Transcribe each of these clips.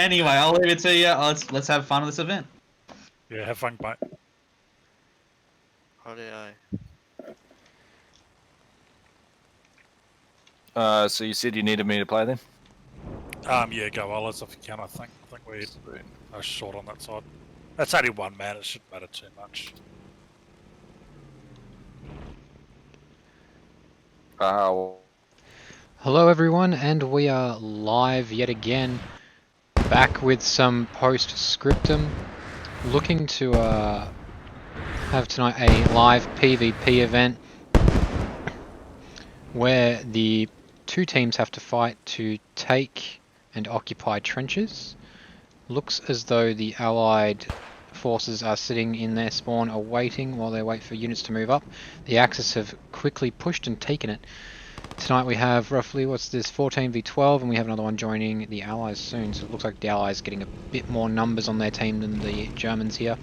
Anyway, I'll leave it to you. Let's have fun with this event. Yeah, have fun, mate. So you said you needed me to play then? Yeah, go Ollers if you can, I think. I think we're short on that side. That's only one man, it shouldn't matter too much. Hello everyone, and we are live yet again, back with some post-scriptum, looking to have tonight a live PvP event where the two teams have to fight to take and occupy trenches. Looks as though the allied forces are sitting in their spawn awaiting while they wait for units to move up. The Axis have quickly pushed and taken it. Tonight we have roughly, 14 v 12, and we have another one joining the Allies soon, so it looks like the Allies getting a bit more numbers on their team than the Germans here.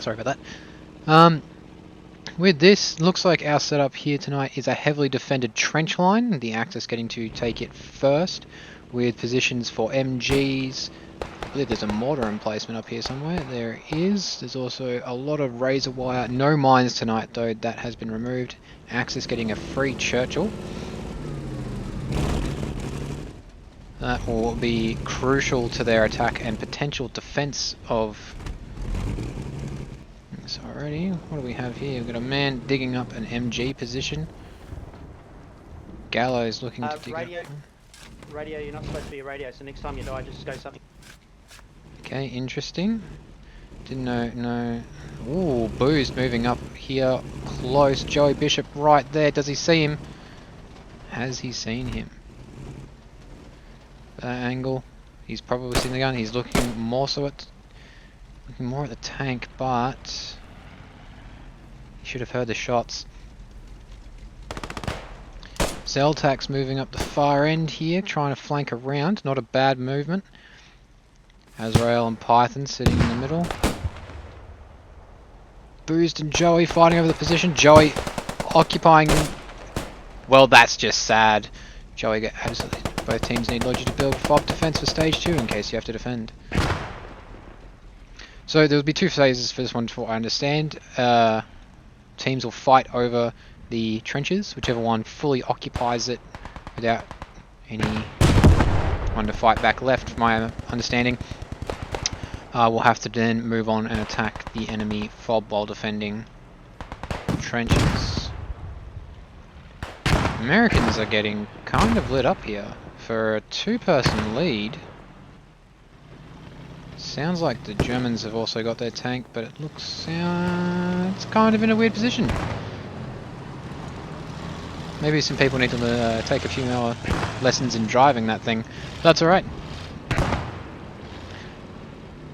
Sorry about that. With this, looks like our setup here tonight is a heavily defended trench line, the Axis getting to take it first, with positions for MGs. I believe there's a mortar emplacement up here somewhere. There is. There's also a lot of razor wire. No mines tonight though, that has been removed. Axis getting a free Churchill. That will be crucial to their attack and potential defense of... So already, what do we have here? We've got a man digging up an MG position. Gallows looking to dig radio. up... Radio, you're not supposed to be a radio, so next time you die, just go something. Okay, interesting. Didn't know, no. Ooh, Boo's moving up here, close. Joey Bishop right there. Does he see him? Has he seen him? That angle. He's probably seen the gun. He's looking more at the tank, but he should have heard the shots. Zeltak's moving up the far end here, trying to flank around. Not a bad movement. Azrael and Python sitting in the middle. Boozed and Joey fighting over the position. Joey occupying... Well, that's just sad. Joey got absolutely... Both teams need Logi to build fog defense for stage 2 in case you have to defend. So there'll be two phases for this one, for what I understand. Teams will fight over the trenches, whichever one fully occupies it without any one to fight back left, from my understanding. We'll have to then move on and attack the enemy fob while defending trenches. Americans are getting kind of lit up here. For a two-person lead, sounds like the Germans have also got their tank, but it looks it's kind of in a weird position. Maybe some people need to take a few more lessons in driving that thing. That's alright.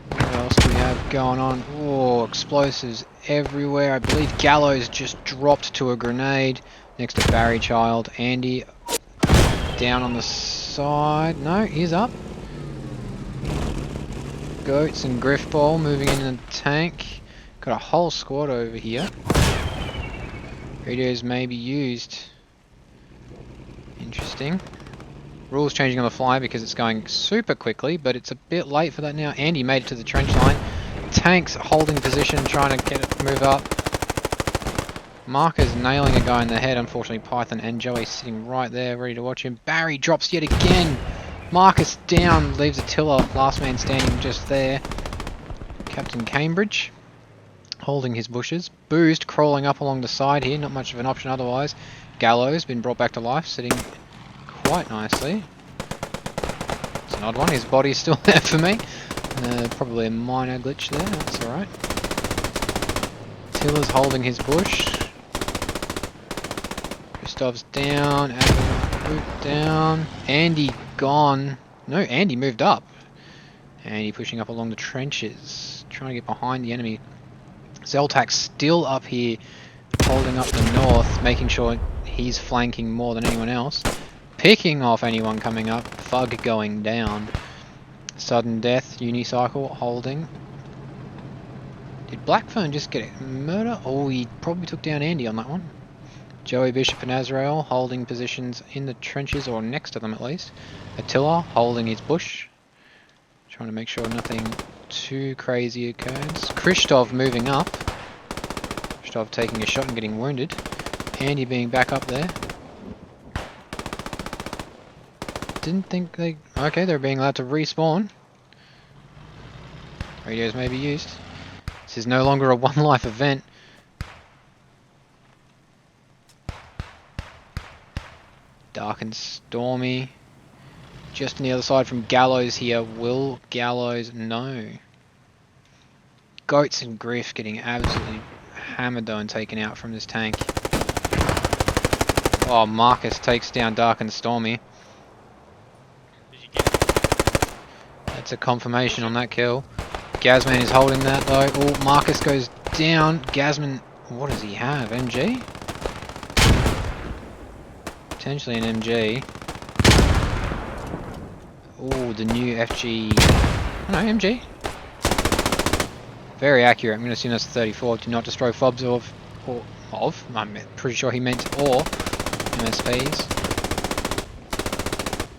What else do we have going on? Oh, explosives everywhere. I believe Gallows just dropped to a grenade next to Barry Child. Andy down on the side. No, he's up. Goats and Griffball moving in the tank. Got a whole squad over here. Radios may be used. Interesting. Rules changing on the fly because it's going super quickly, but it's a bit late for that now. Andy made it to the trench line. Tanks holding position, trying to get it to move up. Marker's nailing a guy in the head. Unfortunately, Python and Joey sitting right there, ready to watch him. Barry drops yet again. Marcus down, leaves a tiller. Last man standing just there. Captain Cambridge holding his bushes. Boozed crawling up along the side here. Not much of an option otherwise. Gallows been brought back to life, sitting quite nicely. It's an odd one. His body's still there for me. Probably a minor glitch there. That's alright. Tiller's holding his bush. Gustav's down. Adam down. Andy gone. No, Andy moved up. Andy pushing up along the trenches, trying to get behind the enemy. Zeltak's still up here, holding up the north, making sure he's flanking more than anyone else. Picking off anyone coming up. Fug going down. Sudden death. Unicycle holding. Did Blackphone just get a murder? Oh, he probably took down Andy on that one. Joey Bishop and Azrael holding positions in the trenches, or next to them at least. Attila holding his bush, trying to make sure nothing too crazy occurs. Christov moving up. Christov taking a shot and getting wounded. Andy being back up there. Didn't think they... Okay, they're being allowed to respawn. Radios may be used. This is no longer a one life event. Dark and stormy. Just on the other side from Gallows here. Will Gallows know? Goats and Griff getting absolutely hammered though and taken out from this tank. Oh, Marcus takes down Dark and Stormy. That's a confirmation on that kill. Gazman is holding that though. Oh, Marcus goes down. Gazman, what does he have? MG? Potentially an MG. Oh, the new FG. Oh, no, MG. Very accurate. I'm going to assume that's 34. Do not destroy fobs I'm pretty sure he meant or MSPs.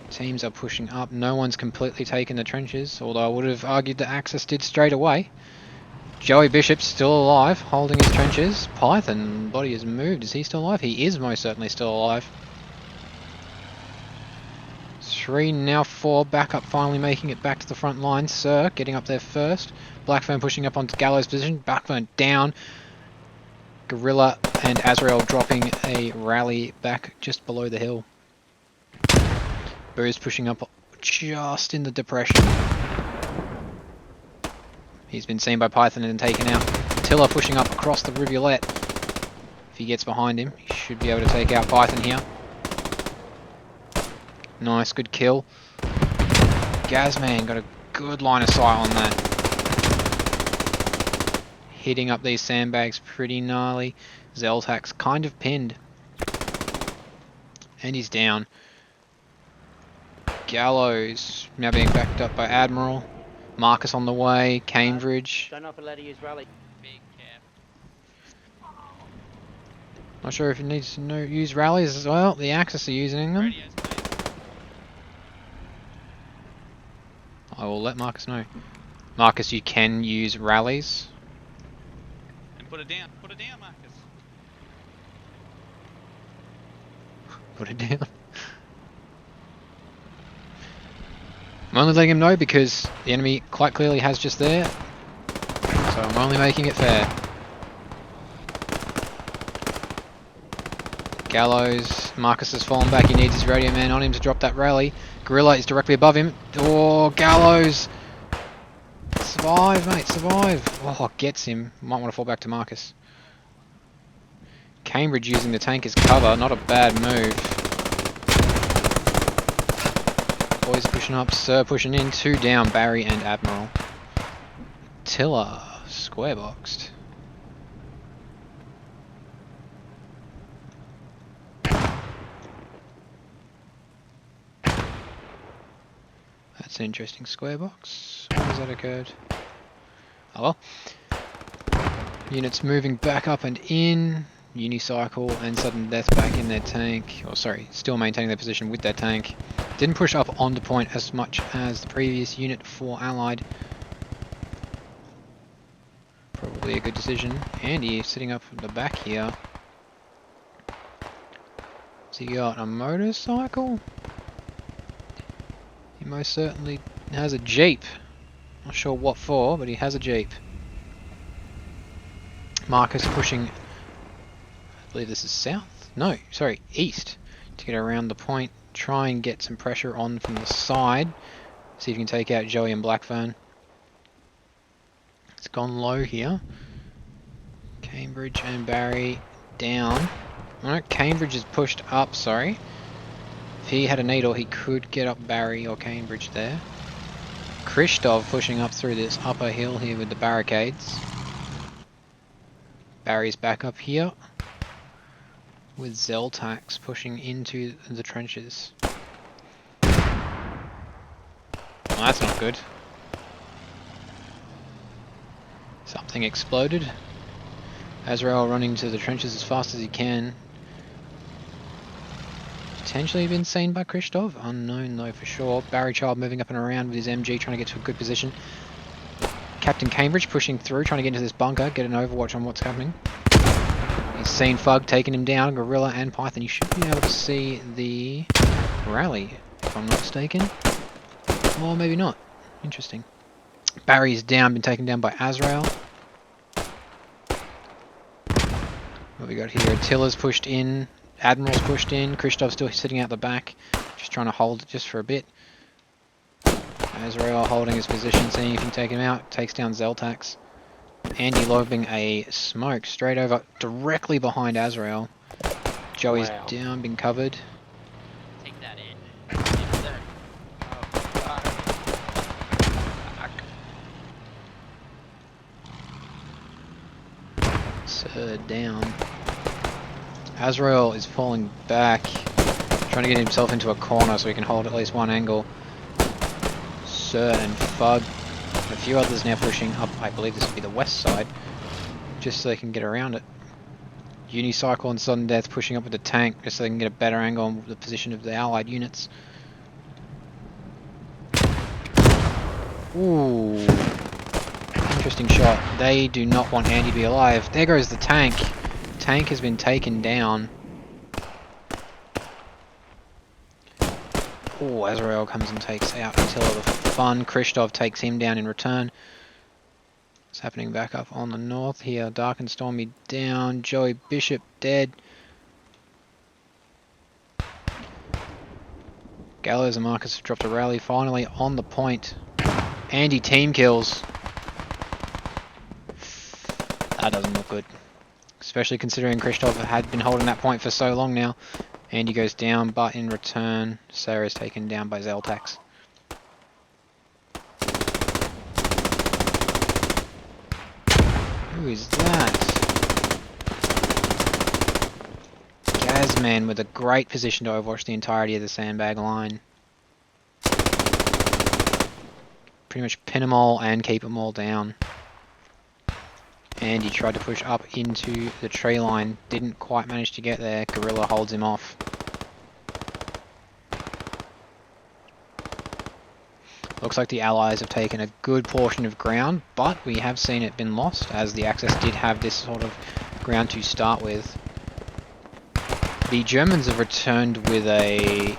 Teams are pushing up. No one's completely taken the trenches, although I would have argued that Axis did straight away. Joey Bishop's still alive, holding his trenches. Python, body has moved. Is he still alive? He is most certainly still alive. 3, now 4, back up, finally making it back to the front line. Sir getting up there first. Blackfern pushing up onto Gallows' position. Blackfern down. Gorilla and Azrael dropping a rally back just below the hill. Boo's pushing up just in the depression. He's been seen by Python and taken out. Tiller pushing up across the rivulet. If he gets behind him, he should be able to take out Python here. Nice, good kill. Gazman got a good line of sight on that. Hitting up these sandbags pretty gnarly. Zeltak's kind of pinned. And he's down. Gallows now being backed up by Admiral. Marcus on the way. Cambridge. Don't know if we're allowed to use rally. Not sure if it needs to use rallies as well. The Axis are using them. I will let Marcus know. Marcus, you can use rallies. And put it down, Marcus. Put it down. I'm only letting him know because the enemy quite clearly has just there. So I'm only making it fair. Gallows, Marcus has fallen back, he needs his radio man on him to drop that rally. Gorilla is directly above him. Oh, Gallows! Survive, mate, survive! Oh, gets him. Might want to fall back to Marcus. Cambridge using the tank as cover, not a bad move. Boys pushing up, Sir pushing in, 2 down, Barry and Admiral. Tiller, square boxed. That's an interesting square box. Why has that occurred? Oh well. Units moving back up and in. Unicycle and sudden death back in their tank. Or sorry, still maintaining their position with their tank. Didn't push up onto point as much as the previous unit for Allied. Probably a good decision. Andy sitting up at the back here. Has he got a motorcycle? He most certainly has a Jeep. Not sure what for, but he has a Jeep. Marcus pushing, I believe this is south? No, sorry, east. To get around the point, try and get some pressure on from the side. See if you can take out Joey and Blackfern. It's gone low here. Cambridge and Barry down. Alright, Cambridge is pushed up, sorry. If he had a needle, he could get up Barry or Cambridge there. Christov pushing up through this upper hill here with the barricades. Barry's back up here. With Zeltax pushing into the trenches. Well, that's not good. Something exploded. Azrael running to the trenches as fast as he can. potentially been seen by Christoph. Unknown though for sure. Barry Child moving up and around with his MG, trying to get to a good position. Captain Cambridge pushing through, trying to get into this bunker, get an overwatch on what's happening. He's seen Fug, taking him down, Gorilla and Python. You should be able to see the rally, if I'm not mistaken. Or maybe not. Interesting. Barry's down, been taken down by Azrael. What we got here? Attila's pushed in, Admiral's pushed in, Christoph's still sitting out the back, just trying to hold it just for a bit. Azrael holding his position, seeing if he can take him out, takes down Zeltax. Andy lobbing a smoke straight over, directly behind Azrael. Joey's down, been covered. Take that in. Sir down. Azrael is falling back, trying to get himself into a corner so he can hold at least one angle. Sir and Fug, a few others now pushing up, I believe this would be the west side, just so they can get around it. Unicycle and Sudden Death pushing up with the tank, just so they can get a better angle on the position of the allied units. Ooh, interesting shot. They do not want Andy to be alive. There goes the tank. Tank has been taken down. Oh, Azrael comes and takes out Attila the Fun. Christoph takes him down in return. What's happening back up on the north here? Dark and Stormy down. Joey Bishop dead. Gallows and Marcus have dropped a rally finally on the point. Andy team kills. That doesn't look good. Especially considering Christoph had been holding that point for so long now. Andy goes down, but in return, Sarah is taken down by Zeltax. Who is that? Gazman with a great position to overwatch the entirety of the sandbag line. Pretty much pin them all and keep them all down. Andy tried to push up into the tree line, didn't quite manage to get there. Gorilla holds him off. Looks like the Allies have taken a good portion of ground, but we have seen it been lost, as the Axis did have this sort of ground to start with. The Germans have returned with an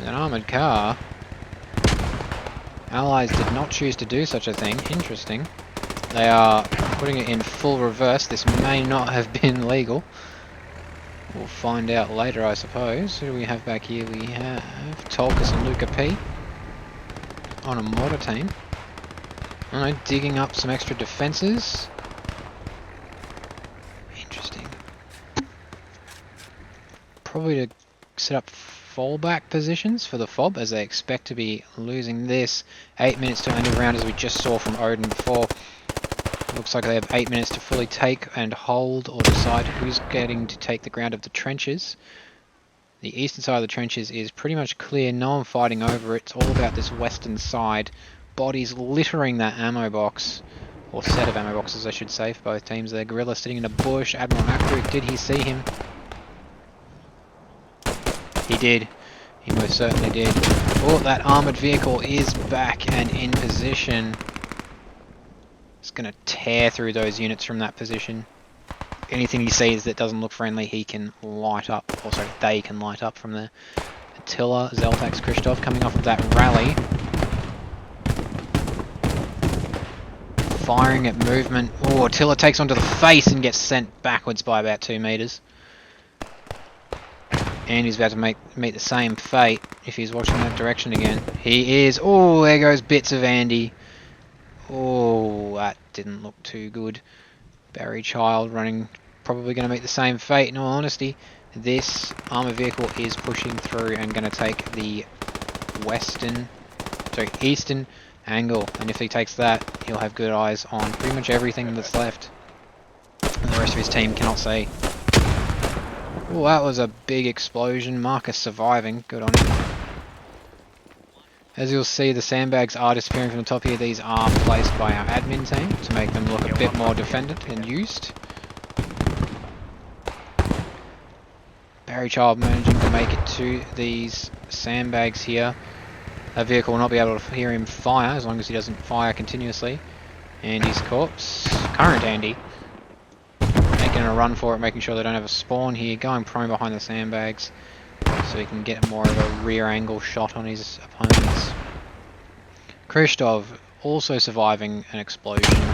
armoured car. Allies did not choose to do such a thing. Interesting. They are putting it in full reverse. This may not have been legal. We'll find out later, I suppose. Who do we have back here? We have Tolkus and Luca P on a mortar team. Alright, digging up some extra defences. Interesting. Probably to set up fallback positions for the FOB, as they expect to be losing this. 8 minutes to end of round, as we just saw from Odin before. Looks like they have 8 minutes to fully take and hold, or decide who's getting to take the ground of the trenches. The eastern side of the trenches is pretty much clear, no one fighting over it. It's all about this western side. Bodies littering that ammo box, or set of ammo boxes I should say, for both teams there. Gorilla sitting in a bush. Admiral Akbrook, did he see him? He did. He most certainly did. Oh, that armoured vehicle is back and in position. It's going to tear through those units from that position. Anything he sees that doesn't look friendly, he can light up. Also, they can light up from there. Attila, Zeltax, Christoph coming off of that rally. Firing at movement. Oh, Attila takes onto the face and gets sent backwards by about 2 meters. Andy's about to meet the same fate if he's watching that direction again. He is. Oh, there goes bits of Andy. Oh, that didn't look too good. Barry Child running, probably going to meet the same fate. In all honesty, this armour vehicle is pushing through and going to take the eastern angle. And if he takes that, he'll have good eyes on pretty much everything that's left. And the rest of his team cannot see. Oh, that was a big explosion. Marcus surviving. Good on him. As you'll see, the sandbags are disappearing from the top here. These are placed by our admin team to make them look a bit more defended and used. Barry Child managing to make it to these sandbags here. A vehicle will not be able to hear him fire as long as he doesn't fire continuously. Andy's corpse. Current Andy. Making a run for it, making sure they don't have a spawn here. Going prone behind the sandbags so he can get more of a rear angle shot on his opponents. Krishtov also surviving an explosion.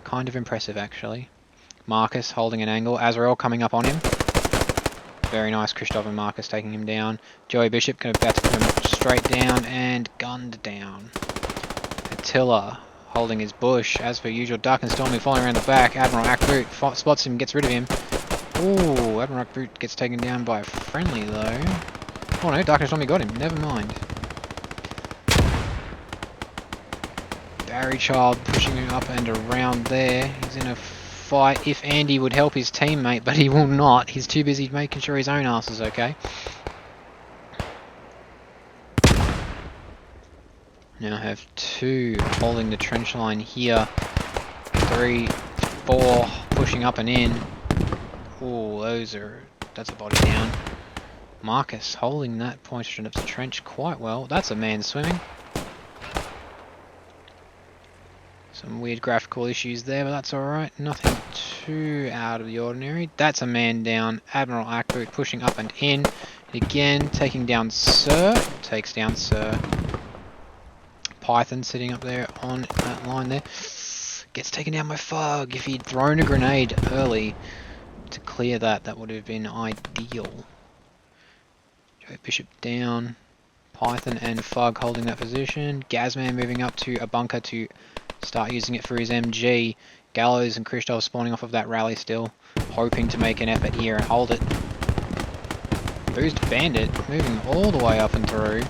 Kind of impressive actually. Marcus holding an angle. A.R.R coming up on him. Very nice, Krishtov and Marcus taking him down. Joey Bishop about to put him straight down and gunned down. Attila holding his bush. As per usual, Duck and Stormy following around the back. Admiral Akboot spots him, gets rid of him. Ooh, Admiral Akboot gets taken down by a friendly though. Oh no, Duck and Stormy got him. Never mind. Barry Child pushing him up and around there. He's in a fight. If Andy would help his teammate, but he will not. He's too busy making sure his own ass is okay. Now I have 2 holding the trench line here. 3, 4 pushing up and in. Oh, that's a body down. Marcus holding that portion of the trench quite well. That's a man swimming. Some weird graphical issues there, but that's alright. Nothing too out of the ordinary. That's a man down. Admiral Akboot pushing up and in. Again, taking down Sir. Takes down Sir. Python sitting up there on that line there. Gets taken down by Fug. If he'd thrown a grenade early to clear that, that would have been ideal. Joe Bishop down. Python and Fug holding that position. Gazman moving up to a bunker to start using it for his MG. Gallows and Krishtov spawning off of that rally still. Hoping to make an effort here and hold it. Boost Bandit moving all the way up and through.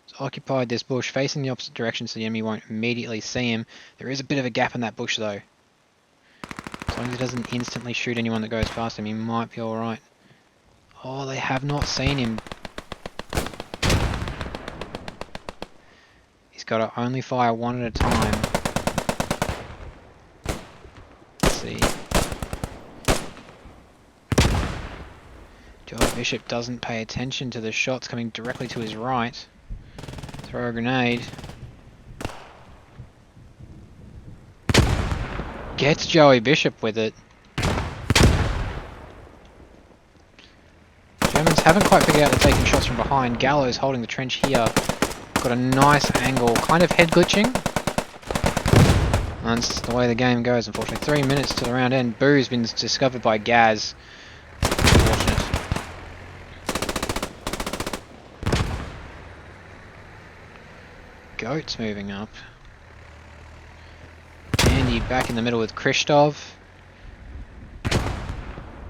He's occupied this bush facing the opposite direction so the enemy won't immediately see him. There is a bit of a gap in that bush though. As long as he doesn't instantly shoot anyone that goes past him, he might be alright. Oh, they have not seen him. He's got to only fire one at a time. Let's see. Joe Bishop doesn't pay attention to the shots coming directly to his right. Throw a grenade. Gets Joey Bishop with it. Germans haven't quite figured out they're taking shots from behind. Gallows holding the trench here. Got a nice angle, kind of head glitching. And that's the way the game goes, unfortunately. 3 minutes to the round end. Boo's been discovered by Gaz. Unfortunate. Goats moving up. Andy back in the middle with Krishtov.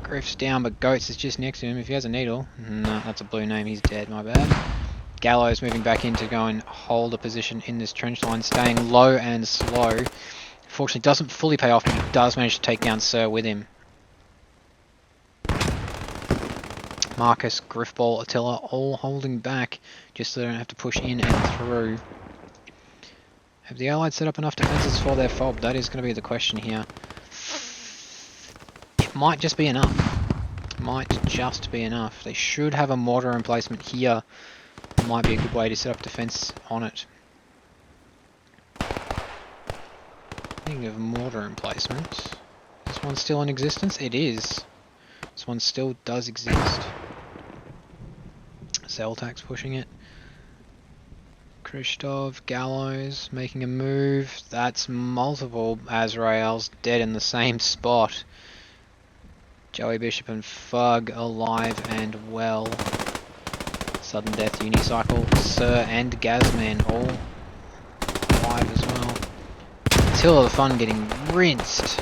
Griff's down, but Goats is just next to him. If he has a needle... No, that's a blue name. He's dead, my bad. Gallows moving back in to go and hold a position in this trench line, staying low and slow. Fortunately, doesn't fully pay off, but he does manage to take down Sir with him. Marcus, Griffball, Attila, all holding back, just so they don't have to push in and through. Have the Allies set up enough defences for their fob? That is going to be the question here. It might just be enough. Might just be enough. They should have a mortar emplacement here. Might be a good way to set up defense on it. Thinking of mortar emplacement. This one's still in existence? It is. This one still does exist. Zeltak's pushing it. Krishtov, Gallows making a move. That's multiple Azraels dead in the same spot. Joey Bishop and Fug alive and well. Sudden death unicycle. Sir and Gazman all alive as well. Attila the Fun getting rinsed.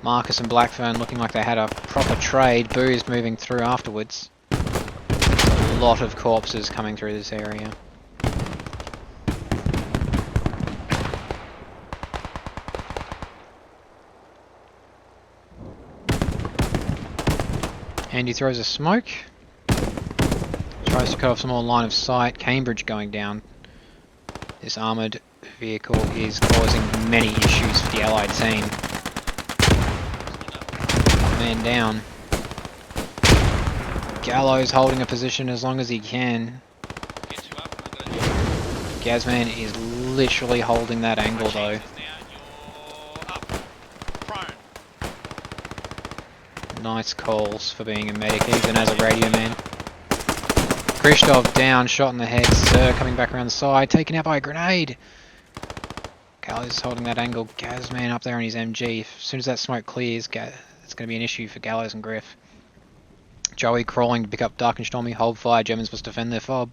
Marcus and Blackfern looking like they had a proper trade. Boo's moving through afterwards. A lot of corpses coming through this area. Andy throws a smoke. Tries to cut off some more line of sight. Cambridge going down. This Armoured vehicle is causing many issues for the Allied team. Man down. Gallows holding a position as long as he can. Gazman is literally holding that angle though. Nice calls for being a medic, even as a radio man. Krishtov down, shot in the head. Sir coming back around the side, taken out by a grenade. Gallows is holding that angle. Gazman up there on his MG. As soon as that smoke clears, it's going to be an issue for Gallows and Griff. Joey crawling to pick up Dark and Stormy. Hold fire. Germans must defend their fob.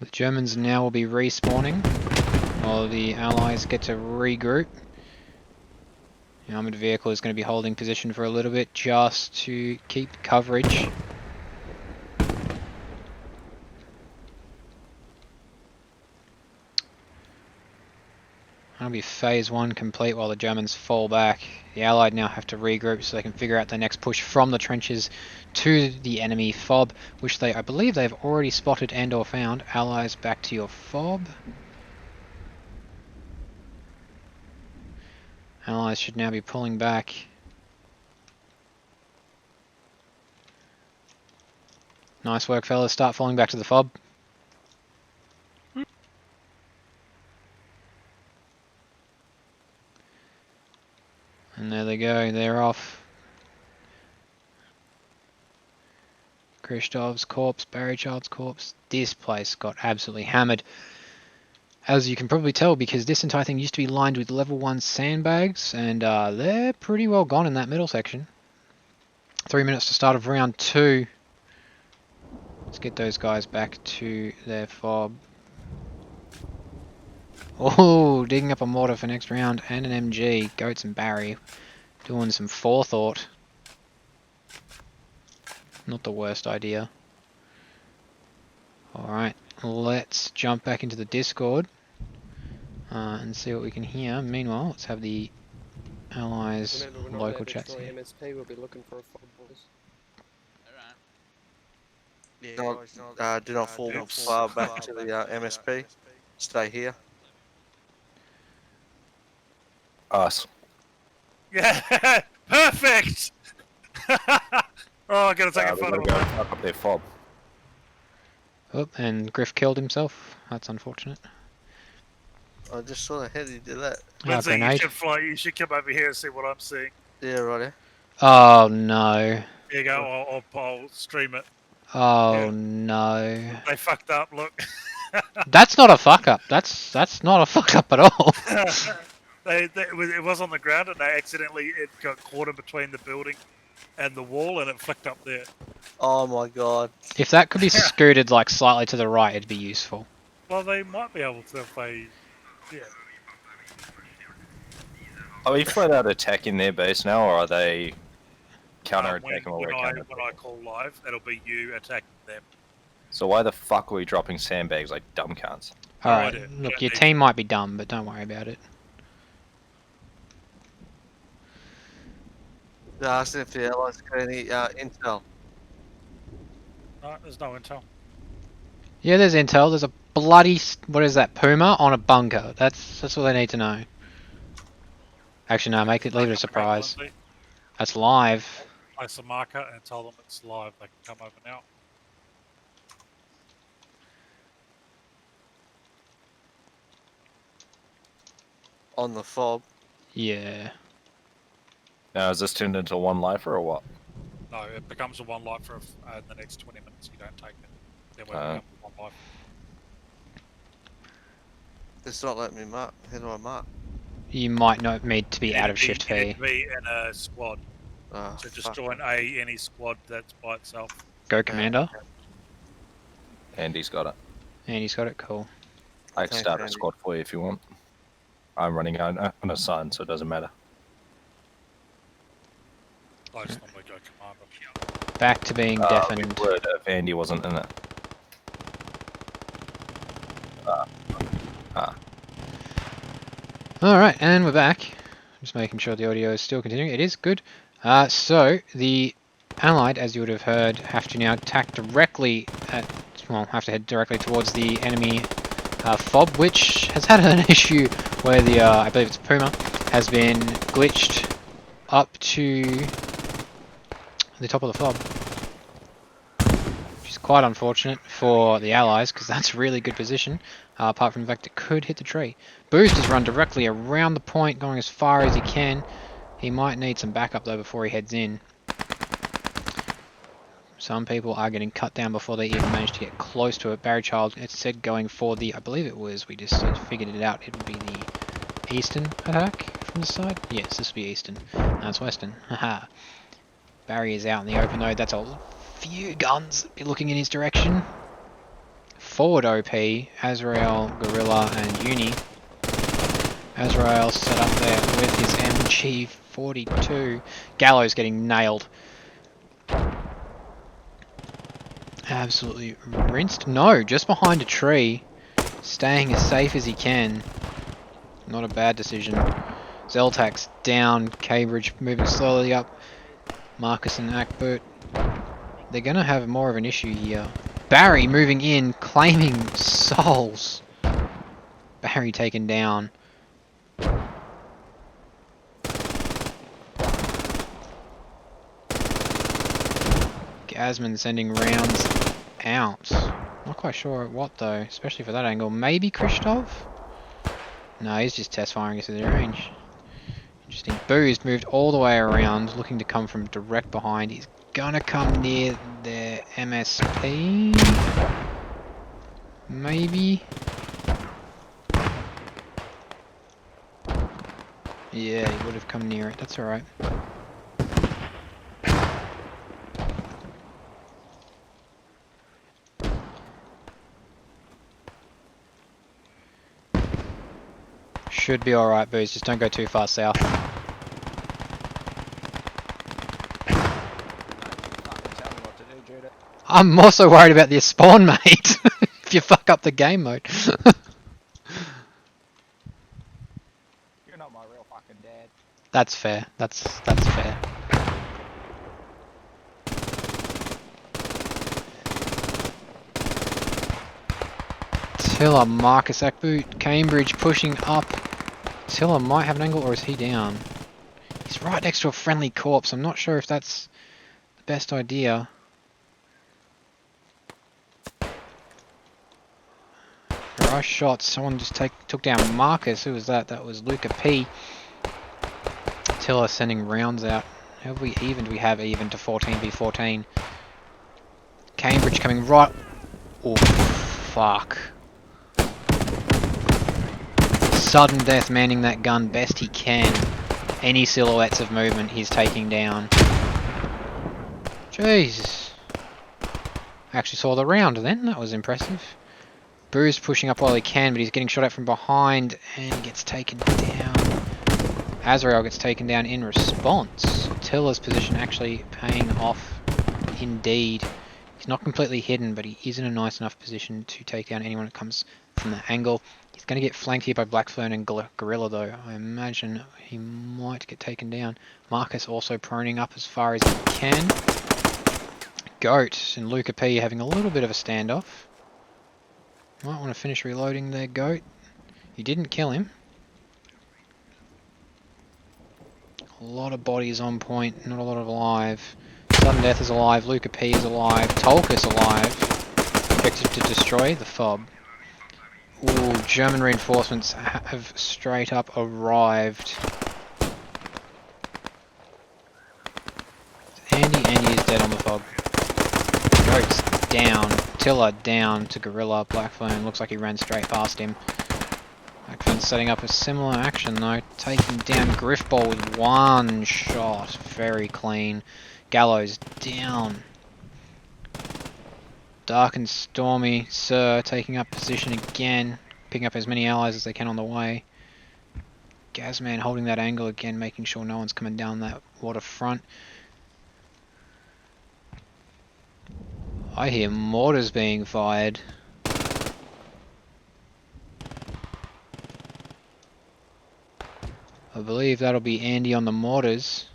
The Germans now will be respawning while the Allies get to regroup. The armoured vehicle is going to be holding position for a little bit just to keep coverage. That'll be phase 1 complete while the Germans fall back. The Allied now have to regroup so they can figure out their next push from the trenches to the enemy fob, which I believe they've already spotted and or found. Allies, back to your fob. Allies should now be pulling back. Nice work, fellas. Start falling back to the fob. And there they go, they're off. Krishtov's corpse, Barry Child's corpse. This place got absolutely hammered. As you can probably tell, because this entire thing used to be lined with level 1 sandbags, and they're pretty well gone in that middle section. 3 minutes to start of round 2. Let's get those guys back to their fob. Oh, digging up a mortar for next round and an MG. Goats and Barry doing some forethought. Not the worst idea. Alright, let's jump back into the Discord and see what we can hear. Meanwhile, let's have the Allies local chats here. MSP will be looking for a fob, boys. Do not fall far back to the MSP. Stay here. Us. Yeah, perfect. Oh, I gotta take a photo of Go that. fuck up their fob. Oh, and Griff killed himself. That's unfortunate. I just saw the head he did that. Lindsay, you grenade. should fly. You should come over here and see what I'm seeing. Yeah, right. Oh no. There you go. I'll stream it. Oh Yeah. no. They fucked up. Look. That's not a fuck up. That's not a fuck up at all. It was on the ground, and it got caught in between the building and the wall, and it flicked up there. Oh my god. If that could be scooted like slightly to the right, it'd be useful. Well, they might be able to if they. Yeah. Are we flat out attacking their base now, or are they counter-attacking while we're when counter-attacking? I call live, it'll be you attacking them. So why the fuck are we dropping sandbags like dumb cunts? Alright, idea. look, Yeah, your they- team might be dumb, but don't worry about it. They're asking if the Allies got any intel. No, there's no intel. Yeah, there's intel. There's a bloody, what is that, Puma on a bunker. That's all they need to know. Actually, no, leave it a surprise. Lindsay, That's live. place a marker and tell them it's live. They can come over now. On the fob. Yeah. Now, is this turned into one lifer or what? No, it becomes a one life for the next 20 minutes. You don't take it. Then we Ah. become one life. It's not letting me mark. How do I mark? You might not need to be out of shift You need P. to be in a squad. Oh, So just fuck. join any squad that's by itself. Go, Commander. Andy's got it. And he's got it, cool. I can Thanks, start a Andy. squad for you if you want. I'm running on a sign, so it doesn't matter. I just normally go commander. Back to being deafened. Word if Andy wasn't in it. Alright, and we're back. Just making sure the audio is still continuing. It is good. So, the Allied, as you would have heard, have to now tack directly at... Well, have to head directly towards the enemy FOB, which has had an issue where the, I believe it's Puma, has been glitched up to the top of the FOB. Which is quite unfortunate for the Allies, because that's a really good position, apart from the fact it could hit the tree. Boost has run directly around the point, going as far as he can. He might need some backup though before he heads in. Some people are getting cut down before they even manage to get close to it. Barry Child, it said going for the, I believe it was, we just figured it out, it would be the eastern attack from the side. Yes, this will be eastern. That's western. Haha. Barry is out in the open though. That's a few guns be looking in his direction. Forward OP, Azrael, Gorilla, and Uni. Azrael set up there with his MG42. Gallows getting nailed. Absolutely rinsed. No, just behind a tree. Staying as safe as he can. Not a bad decision. Zeltax down. Cambridge moving slowly up. Marcus and Akbert. They're going to have more of an issue here. Barry moving in, claiming souls. Barry taken down. Gasman sending rounds out. Not quite sure what though, especially for that angle. Maybe Krishtov? No, he's just test firing us at the range. Interesting. Boost moved all the way around, looking to come from direct behind. He's gonna come near their MSP. Maybe. Yeah, he would have come near it. That's alright. Should be alright, Booze. Just don't go too far south. I'm also worried about this spawn, mate. If you fuck up the game mode. You're not my real fucking dad. That's fair. That's fair. Tiller, Marcus Akboot, Cambridge pushing up. Tiller might have an angle, or is he down? He's right next to a friendly corpse. I'm not sure if that's the best idea. Rush shots. Someone just took down Marcus. Who was that? That was Luca P. Tiller sending rounds out. Have we evened? We have evened to 14v14. Cambridge coming right. Oh, fuck. Sudden death manning that gun best he can. Any silhouettes of movement he's taking down. Jesus. I actually saw the round then. That was impressive. Boo's pushing up while he can, but he's getting shot at from behind and he gets taken down. Azrael gets taken down in response. Tiller's position actually paying off indeed. He's not completely hidden, but he is in a nice enough position to take down anyone that comes from that angle. He's going to get flanked here by Blackfern and Gorilla though. I imagine he might get taken down. Marcus also proning up as far as he can. Goat and Luca P having a little bit of a standoff. Might want to finish reloading their Goat. You didn't kill him. A lot of bodies on point, not a lot of alive. Sudden Death is alive, Luca P is alive, Tolkus alive. Objective to destroy the FOB. Ooh, German reinforcements have straight up arrived. Andy is dead on the FOB. Goat's down. Tiller down to Gorilla. Blackphone looks like he ran straight past him. Blackphone's setting up a similar action though. Taking down Griffball with one shot. Very clean. Gallows down. Dark and Stormy, Sir, taking up position again. Picking up as many allies as they can on the way. Gazman holding that angle again, making sure no one's coming down that waterfront. I hear mortars being fired. I believe that'll be Andy on the mortars.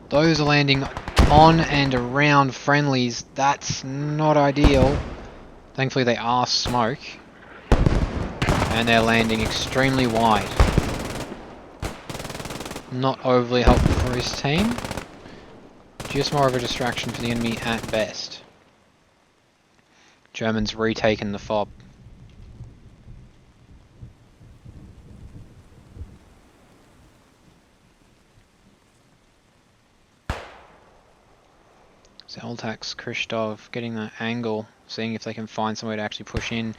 Those are landing on and around friendlies. That's not ideal. Thankfully they are smoke. And they're landing extremely wide. Not overly helpful for his team. Just more of a distraction for the enemy at best. Germans retaken the fob. Zeltax, Krishtov getting that angle, seeing if they can find somewhere to actually push in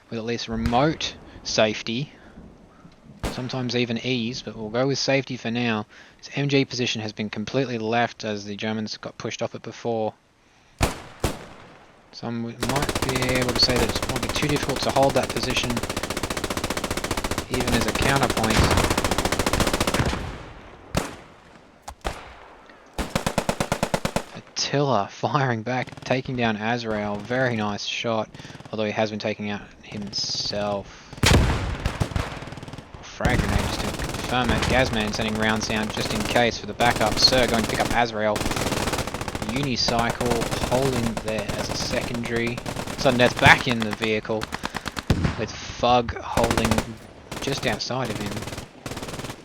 with at least remote safety. Sometimes even ease, but we'll go with safety for now. This MG position has been completely left as the Germans got pushed off it before. Some might be able to say that it might be too difficult to hold that position, even as a counterpoint. Attila firing back, taking down Azrael. Very nice shot, although he has been taking out himself. Frag grenade just to confirm it. Gazman sending rounds down just in case for the backup. Sir going to pick up Azrael. Unicycle holding there as a secondary. Sudden death back in the vehicle with Fug holding just outside of him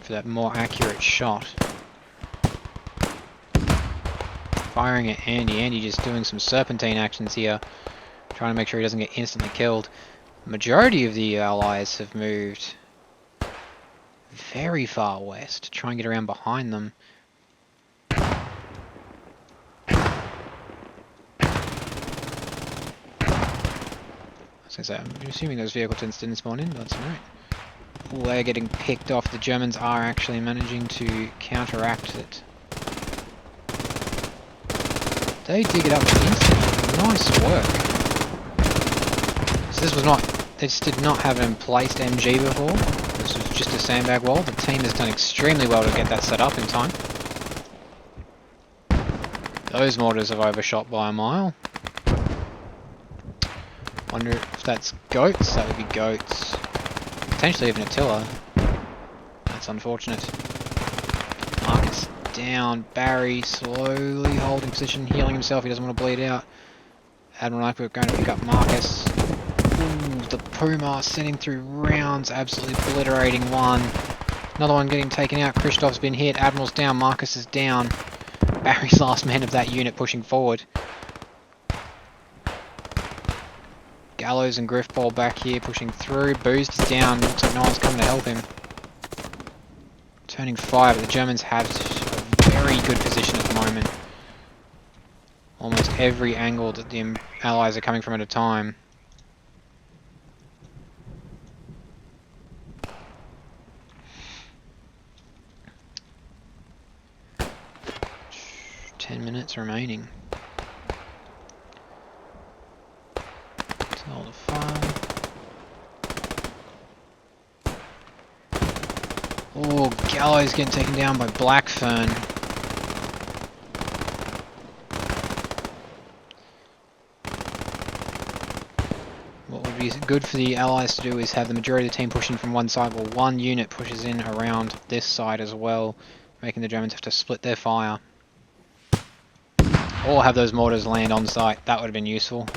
for that more accurate shot. Firing at Andy. Andy just doing some serpentine actions here, trying to make sure he doesn't get instantly killed. Majority of the allies have moved very far west to try and get around behind them. I was going to say, I'm assuming those vehicle tents didn't spawn in, but that's alright. They're getting picked off. The Germans are actually managing to counteract it. They dig it up instantly. Nice work. So this was not, they just did not have an emplaced MG before. This was just a sandbag wall. The team has done extremely well to get that set up in time. Those mortars have overshot by a mile. Wonder if that's goats. That would be goats. Potentially even Attila. That's unfortunate. Marcus down. Barry slowly holding position, healing himself. He doesn't want to bleed out. Admiral Ackbrook going to pick up Marcus. Ooh, the Puma sending through rounds, absolutely obliterating one. Another one getting taken out. Krishtov's been hit. Admiral's down. Marcus is down. Barry's last man of that unit pushing forward. Gallows and Griffball back here pushing through. Boozed is down. Looks like no one's coming to help him. Turning fire, but the Germans have a very good position at the moment. Almost every angle that the Allies are coming from at a time. Minutes remaining. Tell the fire. Oh, Gallows getting taken down by Blackfern. What would be good for the Allies to do is have the majority of the team push in from one side, while one unit pushes in around this side as well, making the Germans have to split their fire. Or have those mortars land on site. That would have been useful.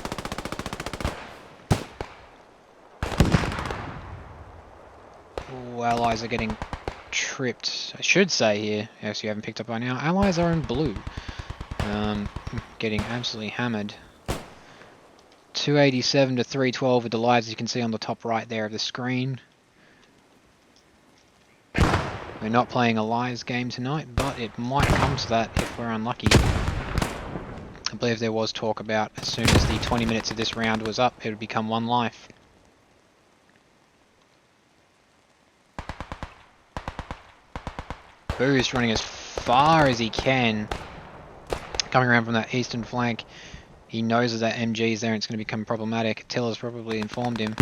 Ooh, Allies are getting tripped. I should say here, if you haven't picked up by now, Allies are in blue. Getting absolutely hammered. 287 to 312 with the lives you can see on the top right there of the screen. We're not playing a lives game tonight, but it might come to that if we're unlucky. I believe there was talk about as soon as the 20 minutes of this round was up, it would become one life. Boo's running as far as he can. Coming around from that eastern flank. He knows that MG is there and it's going to become problematic. Attila's probably informed him.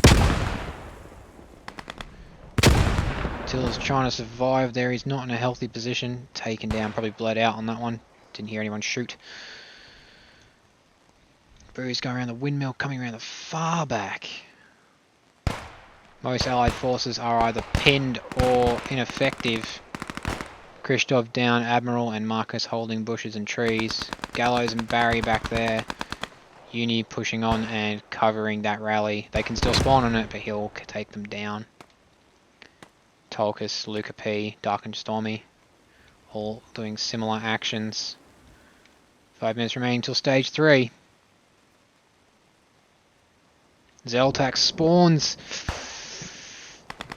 Attila's trying to survive there. He's not in a healthy position. Taken down, probably bled out on that one. Didn't hear anyone shoot. Boo's going around the windmill, coming around the far back. Most allied forces are either pinned or ineffective. Christoph down, Admiral and Marcus holding bushes and trees. Gallows and Barry back there. Uni pushing on and covering that rally. They can still spawn on it, but he'll take them down. Tolkus, Luca P, Dark and Stormy, all doing similar actions. 5 minutes remaining till stage 3. Zeltax spawns.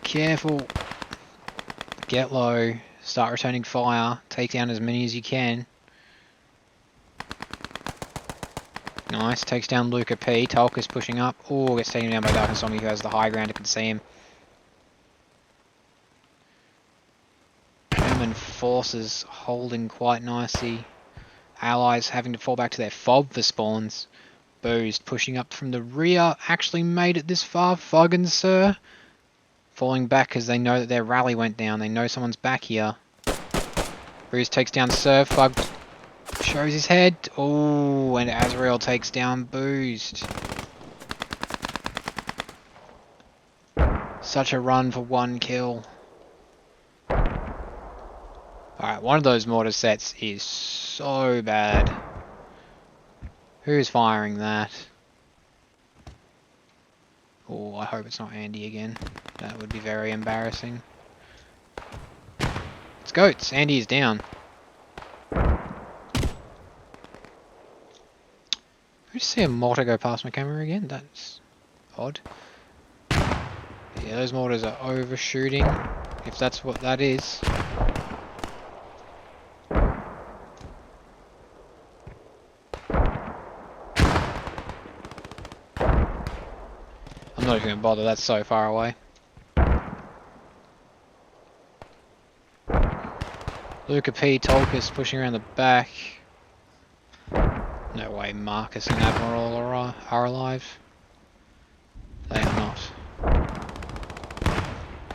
Careful. Get low. Start returning fire. Take down as many as you can. Nice. Takes down Luca P. Tolkus pushing up. Oh, gets taken down by Dark and Stormy, who has the high ground and can see him. German forces holding quite nicely. Allies having to fall back to their fob for spawns. Boost pushing up from the rear. Actually made it this far. Fuggin' sir. Falling back as they know that their rally went down. They know someone's back here. Boost takes down Sir. Fug shows his head. Oh, and Azrael takes down Boost. Such a run for 1 kill. Alright, one of those mortar sets is so bad. Who's firing that? Oh, I hope it's not Andy again. That would be very embarrassing. It's Goats. Andy is down. I just see a mortar go past my camera again. That's odd. Yeah, those mortars are overshooting. If that's what that is. I'm not even going to bother, that's so far away. Luca P. Tolkus pushing around the back. No way Marcus and Admiral are alive. They are not.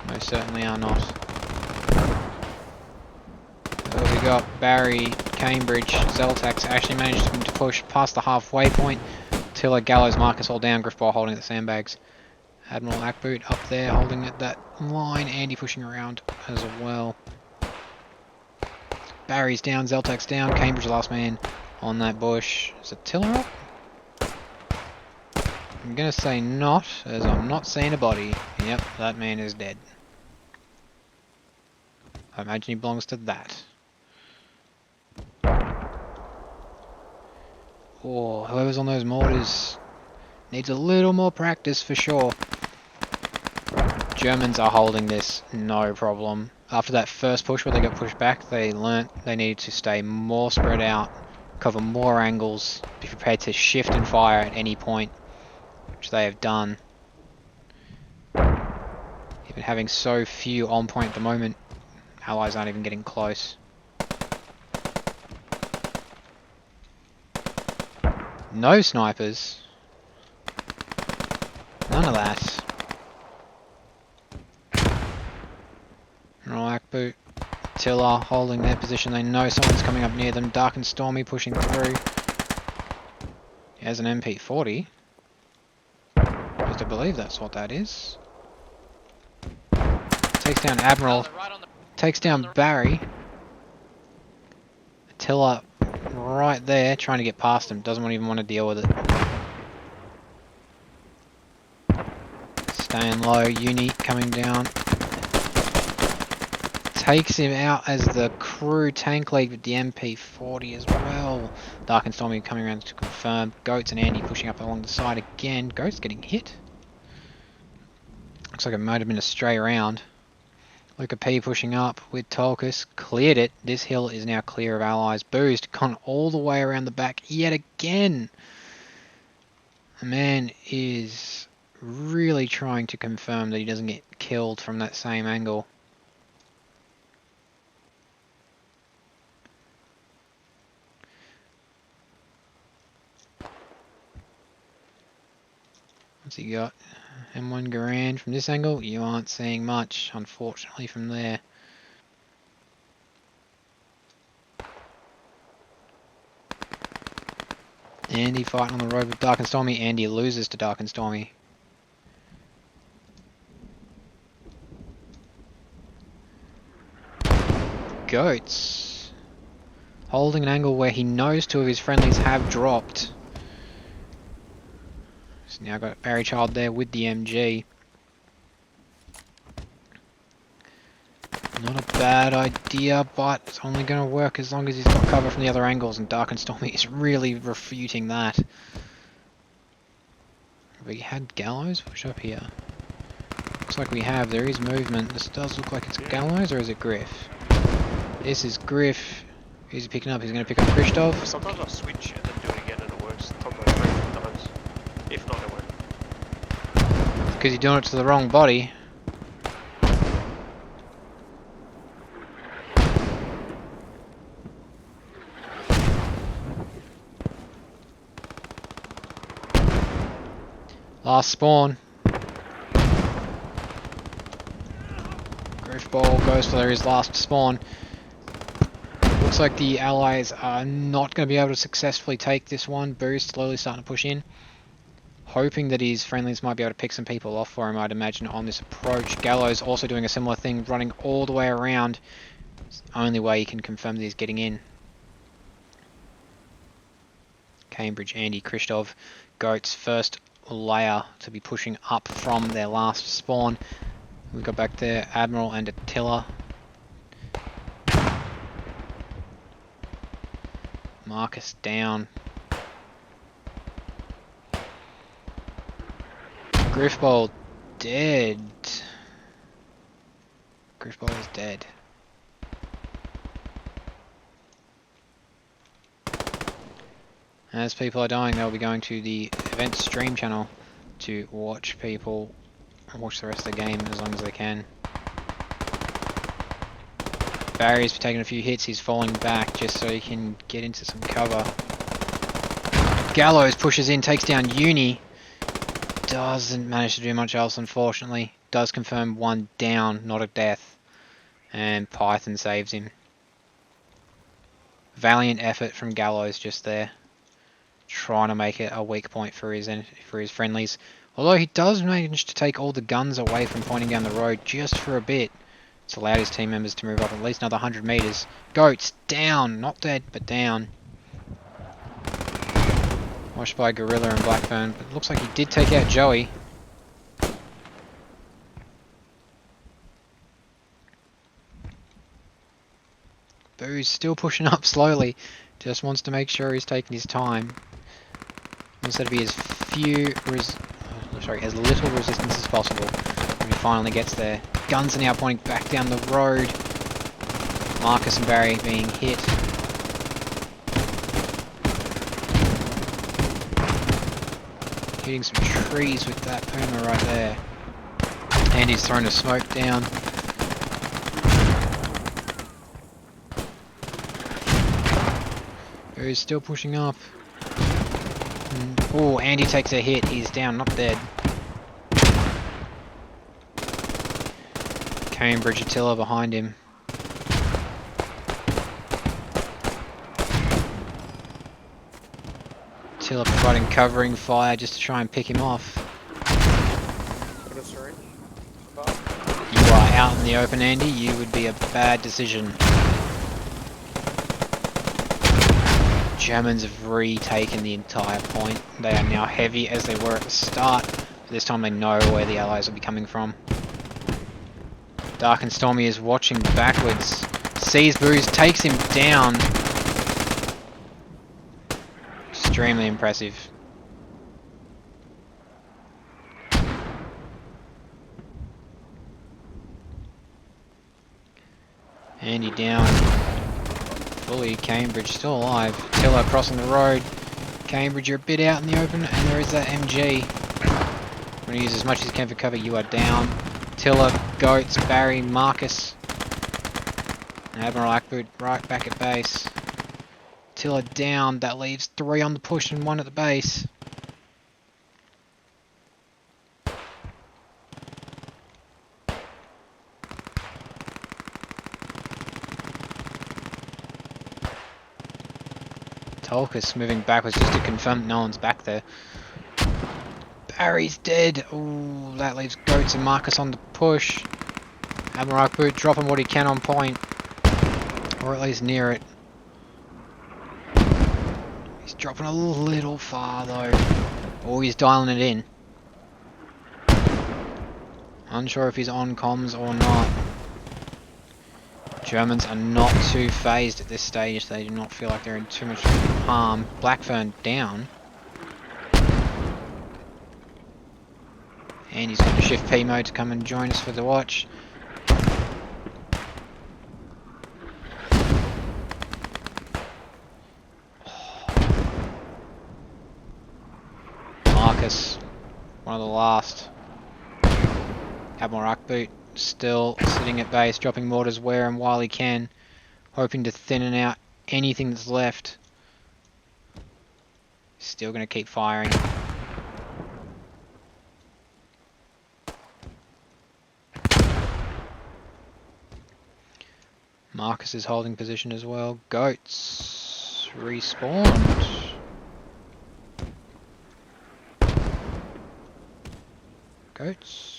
Most certainly are not. Oh, we got Barry, Cambridge, Zeltax actually managed to push past the halfway point. Tiller, Gallows, Marcus all down, Griffball holding the sandbags. Admiral Akboot up there holding at that line. Andy pushing around as well. Barry's down, Zeltax down, Cambridge last man on that bush. Is it Tiller up? I'm gonna say not, as I'm not seeing a body. Yep, that man is dead. I imagine he belongs to that. Oh, whoever's on those mortars needs a little more practice for sure. Germans are holding this no problem. After that first push where they got pushed back, they learnt they needed to stay more spread out, cover more angles, be prepared to shift and fire at any point, which they have done. Even having so few on point at the moment, Allies aren't even getting close. No snipers. None of that. Akboot, Tiller holding their position. They know someone's coming up near them. Dark and Stormy pushing through. He has an MP40. I have to believe that's what that is. Takes down Admiral. Takes down Barry. Tiller right there trying to get past him. Doesn't even want to deal with it. Staying low. Uni coming down. Takes him out as the crew tank lead with the MP40 as well. Dark and Stormy coming around to confirm. Goats and Andy pushing up along the side again. Goats getting hit. Looks like it might have been a stray round. Luca P pushing up with Tolkus. Cleared it. This hill is now clear of allies. Boost gone all the way around the back yet again. The man is really trying to confirm that he doesn't get killed from that same angle. What's he got? M1 Garand from this angle, you aren't seeing much, unfortunately, from there. Andy fighting on the road with Dark and Stormy. Andy loses to Dark and Stormy. Goats. Holding an angle where he knows two of his friendlies have dropped. So now got Barry Child there with the MG. Not a bad idea, but it's only going to work as long as he's got cover from the other angles, and Dark and Stormy is really refuting that. We had Gallows push up here. Looks like we have. There is movement. This does look like it's Gallows, or is it Griff? This is Griff. Who's he picking up? He's going to pick up Christoph. Sometimes I switch and then do it again and it works. Sometimes times. If not, it won't. Because you're doing it to the wrong body. Last spawn. Griffball goes for his last spawn. Looks like the allies are not going to be able to successfully take this one. Boo's slowly starting to push in. Hoping that his friendlies might be able to pick some people off for him, I'd imagine, on this approach. Gallows also doing a similar thing, running all the way around. It's the only way he can confirm that he's getting in. Cambridge, Andy, Christoph, Goats, first layer to be pushing up from their last spawn. We've got back there Admiral and Attila. Marcus down. Griffball dead. Griffball is dead. As people are dying, they'll be going to the event stream channel to watch people watch the rest of the game as long as they can. Barry's taking a few hits, he's falling back just so he can get into some cover. Gallows pushes in, takes down Uni. Doesn't manage to do much else, unfortunately. Does confirm one down, not a death. And Python saves him. Valiant effort from Gallows just there. Trying to make it a weak point for his friendlies. Although he does manage to take all the guns away from pointing down the road just for a bit. It's allowed his team members to move up at least another 100 meters. Goats down, not dead, but down. Watched by Gorilla and Blackburn, but it looks like he did take out Joey. Boo's still pushing up slowly. Just wants to make sure he's taking his time. Wants there to be as little resistance as possible when he finally gets there. Guns are now pointing back down the road. Marcus and Barry being hit. Hitting some trees with that Puma right there. And he's throwing a smoke down. He's still pushing up. Oh, Andy takes a hit. He's down, not dead. Cambridge Attila behind him. Attila providing covering fire just to try and pick him off. You are out in the open, Andy. You would be a bad decision. Germans have retaken the entire point. They are now heavy as they were at the start. But this time they know where the allies will be coming from. Dark and Stormy is watching backwards. Sees Booze, takes him down. Extremely impressive. Andy down. Fully, Cambridge still alive. Tiller crossing the road. Cambridge, you're a bit out in the open, and there is that MG. I'm going to use as much as you can for cover. You are down. Tiller, Goats, Barry, Marcus, and Admiral Akbud right back at base. Tiller down. That leaves 3 on the push and 1 at the base. Tolkus moving backwards just to confirm no one's back there. Barry's dead. Ooh, that leaves Goats and Marcus on the push. Armour boot dropping what he can on point. Or at least near it. He's dropping a little far though. Oh, he's dialing it in. Unsure if he's on comms or not. Germans are not too phased at this stage. They do not feel like they're in too much harm. Blackfern down. And he's going to shift P mode to come and join us for the watch. Marcus, one of the last. A.R.R boot still sitting at base, dropping mortars where and while he can, hoping to thin out anything that's left. Still going to keep firing. Marcus is holding position as well. Goats respawned. Goats.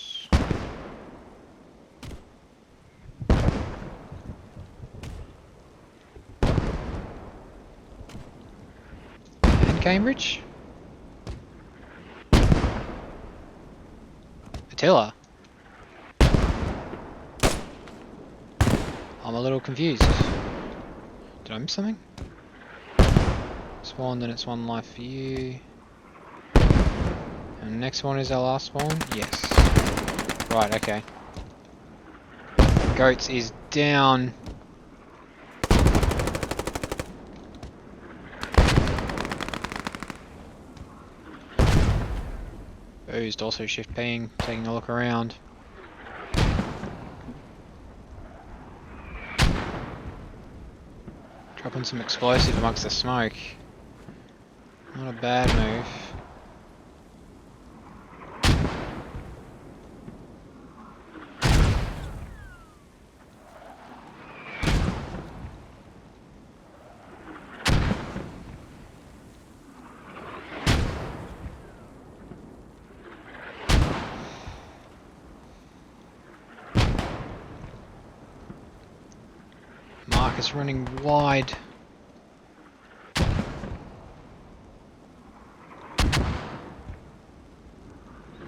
And Cambridge. Attila. I'm a little confused. Did I miss something? Spawned and it's one life for you. And the next one is our last spawn? Yes. Right, okay. Goats is down. Boozed also shift ping, taking a look around. Dropping some explosive amongst the smoke. Not a bad move. Marcus running wide.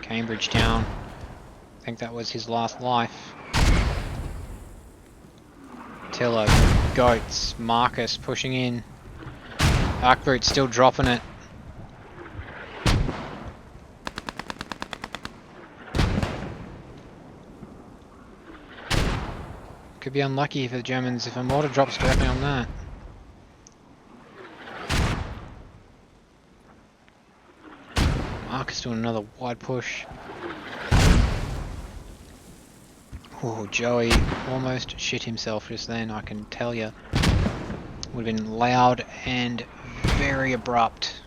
Cambridge down. I think that was his last life. Tiller, Goats, Marcus pushing in. Arcboot still dropping it. Could be unlucky for the Germans if a mortar drops directly on that. Marcus doing another wide push. Oh, Joey almost shit himself just then, I can tell you. Would have been loud and very abrupt.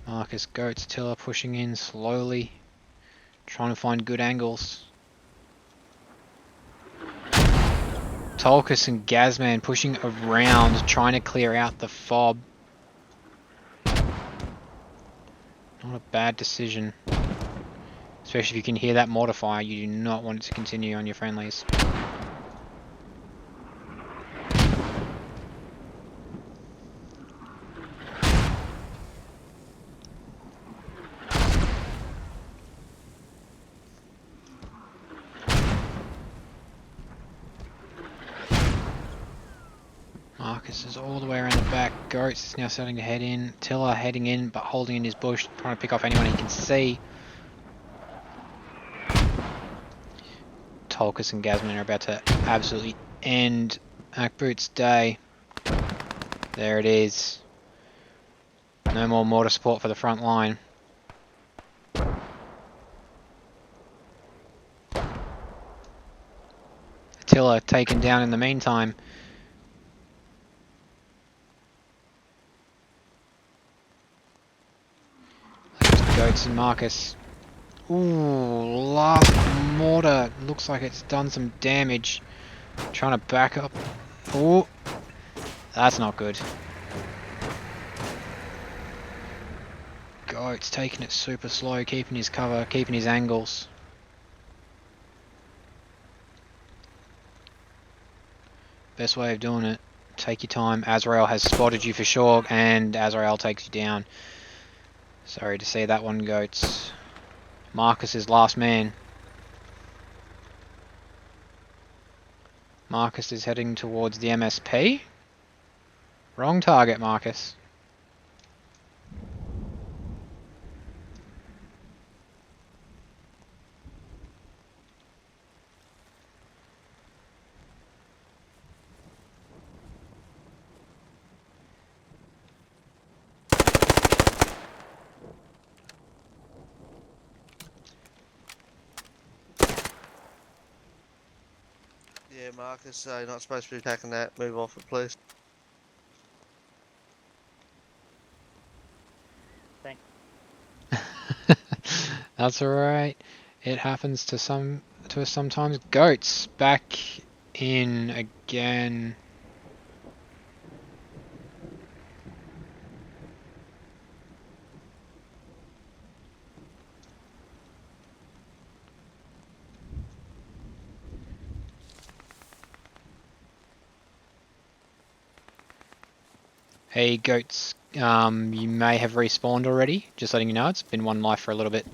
Marcus, Goats, Tiller pushing in slowly. Trying to find good angles. Tolkus and Gazman pushing around, trying to clear out the fob. Not a bad decision. Especially if you can hear that mortar fire, you do not want it to continue on your friendlies. Marcus is all the way around the back. Goats is now starting to head in. Tiller heading in but holding in his bush, trying to pick off anyone he can see. Tolkus and Gazman are about to absolutely end Akboot's day. There it is. No more mortar support for the front line. Attila taken down in the meantime. Goats and Marcus. Ooh, last mortar. Looks like it's done some damage. Trying to back up. Oh, that's not good. Goat's taking it super slow, keeping his cover, keeping his angles. Best way of doing it. Take your time. Azrael has spotted you for sure, and Azrael takes you down. Sorry to see that one, Goats. Marcus is last man. Marcus is heading towards the MSP. Wrong target, Marcus. Yeah, Marcus, you're not supposed to be attacking that. Move off it, please. That's alright. It happens to us sometimes. Goats back in again. Hey Goats, you may have respawned already. Just letting you know, it's been one life for a little bit.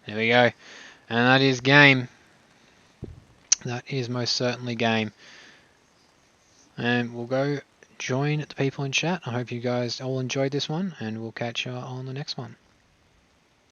There we go. And that is game. That is most certainly game. And we'll go join the people in chat. I hope you guys all enjoyed this one, and we'll catch you on the next one.